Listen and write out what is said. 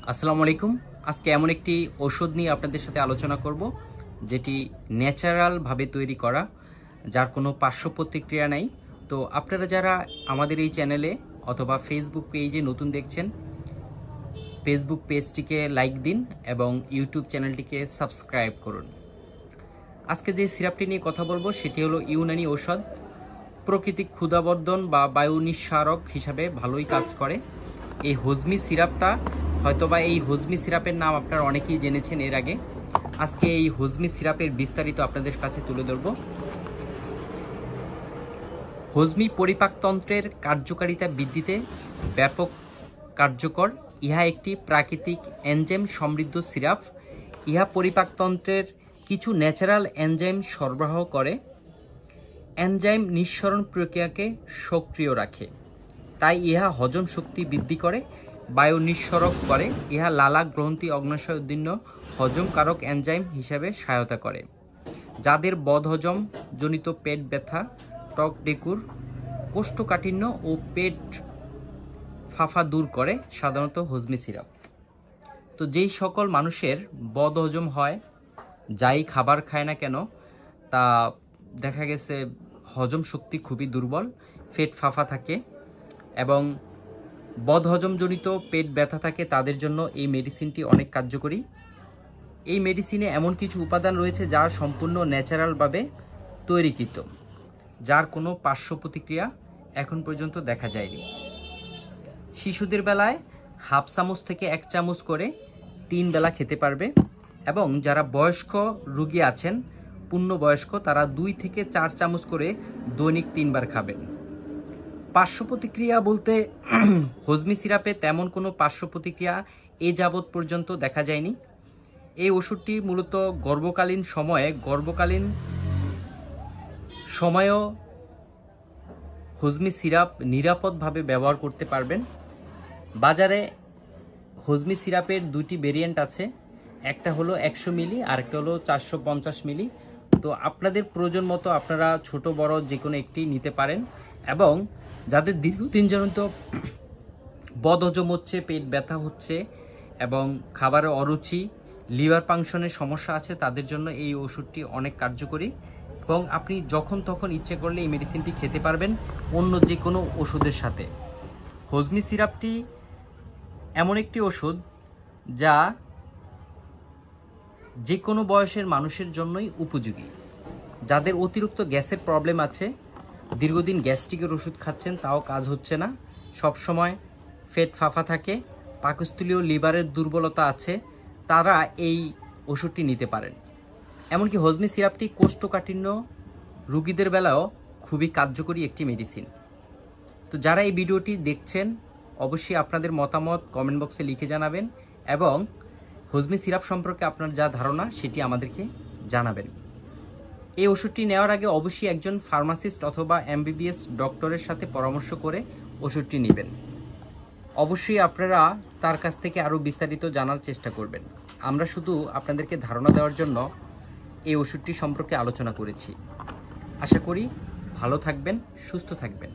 আসসালামু আলাইকুম। আজকে এমন একটি ওষুধ নিয়ে আপনাদের সাথে আলোচনা করব যেটি ন্যাচারালভাবে তৈরি করা, যার কোনো পার্শ্ব প্রতিক্রিয়া নাই। তো আপনারা যারা আমাদের এই চ্যানেলে অথবা ফেসবুক পেজে নতুন দেখছেন, ফেসবুক পেজটিকে লাইক দিন এবং ইউটিউব চ্যানেলটিকে সাবস্ক্রাইব করুন। আজকে যে সিরাপটি নিয়ে কথা বলবো সেটি হলো ইউনানি ঔষধ। প্রাকৃতিক ক্ষুধাবর্ধন বা বায়ু নিঃসারক হিসাবে ভালোই কাজ করে এই হজমি সিরাপটা। হয়তোবা এই হজমি সিরাপের নাম আপনারা অনেকেই জেনেছেন এর আগে। আজকে এই হজমি সিরাপের বিস্তারিত আপনাদের কাছে তুলে ধরব। হজমি পরিপাকতন্ত্রের কার্যকারিতা বৃদ্ধিতে ব্যাপক কার্যকর। ইহা একটি প্রাকৃতিক এনজাইম সমৃদ্ধ সিরাপ। ইহা পরিপাকতন্ত্রের কিছু ন্যাচারাল এনজাইম সরবরাহ করে, এনজাইম নিঃসরণ প্রক্রিয়াকে সক্রিয় রাখে। তাই ইহা হজম শক্তি বৃদ্ধি করে, বায়ু নিঃসরণ করে। ইহা লালা গ্রন্থি অগ্নাশয় উদ্দীর্ণ হজমকারক এনজাইম হিসাবে সহায়তা করে। যাদের বদহজম জনিত পেট ব্যথা, টক ডেকুর, কোষ্ঠকাঠিন্য ও পেট ফাঁফা দূর করে সাধারণত হজমি সিরাপ। তো যেই সকল মানুষের বদহজম হয়, যাই খাবার খায় না কেন, তা দেখা গেছে হজম শক্তি খুবই দুর্বল, পেট ফাঁফা থাকে এবং বদহজমজনিত পেট ব্যথা থাকে, তাদের জন্য এই মেডিসিনটি অনেক কার্যকরী। এই মেডিসিনে এমন কিছু উপাদান রয়েছে যা সম্পূর্ণ ন্যাচারালভাবে তৈরিকৃত, যার কোনো পার্শ্ব প্রতিক্রিয়া এখন পর্যন্ত দেখা যায়নি। শিশুদের বেলায় হাফ চামচ থেকে 1 চামচ করে 3 বেলা খেতে পারবে এবং যারা বয়স্ক রোগী আছেন, পূর্ণবয়স্ক, তারা 2 থেকে 4 চামচ করে দৈনিক 3 বার খাবেন। পার্শ্ব প্রতিক্রিয়া বলতে হজমি সিরাপে তেমন কোনো পার্শ্ব প্রতিক্রিয়া এ যাবৎ পর্যন্ত দেখা যায়নি। এই ওষুধটি মূলত গর্ভকালীন সময়েও হজমি সিরাপ নিরাপদভাবে ব্যবহার করতে পারবেন। বাজারে হজমি সিরাপের 2টি ভেরিয়েন্ট আছে, একটা হলো 100 মিলি আর একটা হলো 450 মিলি। তো আপনাদের প্রয়োজন মতো আপনারা ছোট বড় যে কোনো একটি নিতে পারেন। এবং যাদের দীর্ঘদিন জনিত বদহজম হচ্ছে, পেট ব্যথা হচ্ছে এবং খাবারে অরুচি, লিভার ফাংশনের সমস্যা আছে, তাদের জন্য এই ওষুধটি অনেক কার্যকরী এবং আপনি যখন তখন ইচ্ছে করলে এই মেডিসিনটি খেতে পারবেন অন্য যে কোনো ওষুধের সাথে। হজমি সিরাপটি এমন একটি ওষুধ যা যে কোনো বয়সের মানুষের জন্যই উপযোগী। যাদের অতিরিক্ত গ্যাসের প্রবলেম আছে, দীর্ঘদিন গ্যাস্ট্রিকের ওষুধ খাচ্ছেন তাও কাজ হচ্ছে না, সবসময় পেট ফাঁফা থাকে, পাকস্থলীয় লিভারের দুর্বলতা আছে, তারা এই ওষুধটি নিতে পারেন। এমনকি হজমি সিরাপটি কোষ্ঠকাঠিন্য রোগীদের বেলাও খুবই কার্যকরী একটি মেডিসিন। তো যারা এই ভিডিওটি দেখছেন, অবশ্যই আপনাদের মতামত কমেন্ট বক্সে লিখে জানাবেন এবং হজমি সিরাপ সম্পর্কে আপনার যা ধারণা সেটি আমাদেরকে জানাবেন। এই ওষুধটি নেওয়ার আগে অবশ্যই একজন ফার্মাসিস্ট অথবা MBBS ডক্টরের সাথে পরামর্শ করে ওষুধটি নেবেন। অবশ্যই আপনারা তার কাছ থেকে আরও বিস্তারিত জানার চেষ্টা করবেন। আমরা শুধু আপনাদেরকে ধারণা দেওয়ার জন্য এই ওষুধটি সম্পর্কে আলোচনা করেছি। আশা করি ভালো থাকবেন, সুস্থ থাকবেন।